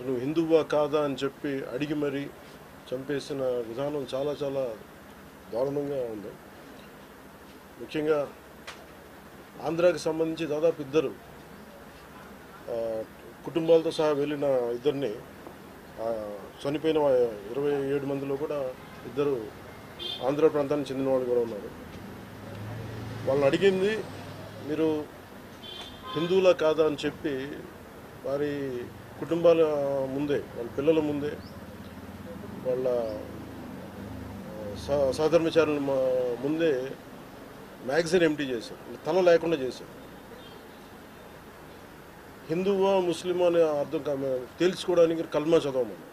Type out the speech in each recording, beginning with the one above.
నువ్వు హిందువా కాదా అని చెప్పి అడిగి మరీ చంపేసిన విధానం చాలా చాలా దారుణంగా ఉంది. ముఖ్యంగా ఆంధ్రాకి సంబంధించి దాదాపు ఇద్దరు కుటుంబాలతో సహా వెళ్ళిన ఇద్దరిని చనిపోయిన 27 మందిలో కూడా ఇద్దరు ఆంధ్ర ప్రాంతానికి చెందిన వాళ్ళు కూడా ఉన్నారు. వాళ్ళని అడిగింది మీరు హిందువులా కాదా అని చెప్పి వారి కుటుంబాల ముందే, వాళ్ళ పిల్లల ముందే, వాళ్ళ సహధర్మచారుల ముందే మ్యాగజైన్ ఎంటీ చేశారు, తల లేకుండా చేశారు. హిందువా ముస్లిమా అనే అర్థం తేల్చుకోవడానికి కల్మా చదవమని.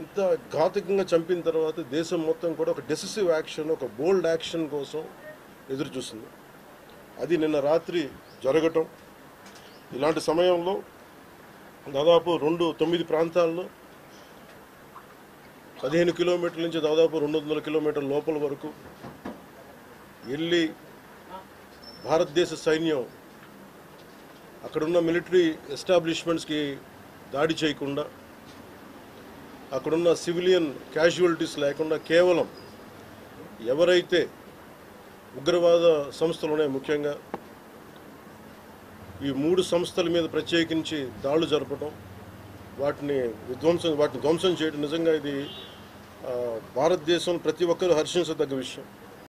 ఇంత ఘాతుకంగా చంపిన తర్వాత దేశం మొత్తం కూడా ఒక డెసిసివ్ యాక్షన్, ఒక బోల్డ్ యాక్షన్ కోసం ఎదురు చూస్తుంది. అది నిన్న రాత్రి జరగటం. ఇలాంటి సమయంలో దాదాపు 9 ప్రాంతాల్లో 15 కిలోమీటర్ల నుంచి దాదాపు 200 కిలోమీటర్ల లోపల వరకు వెళ్ళి భారతదేశ సైన్యం అక్కడున్న మిలిటరీ ఎస్టాబ్లిష్మెంట్స్కి దాడి చేయకుండా, అక్కడున్న సివిలియన్ క్యాజువాలిటీస్ లేకుండా కేవలం ఎవరైతే ఉగ్రవాద సంస్థలు ఉన్నాయో, ముఖ్యంగా ఈ 3 సంస్థల మీద ప్రత్యేకించి దాడులు జరపడం, వాటిని ధ్వంసం చేయడం నిజంగా ఇది భారతదేశం ప్రతి ఒక్కరూ హర్షించదగ్గ విషయం.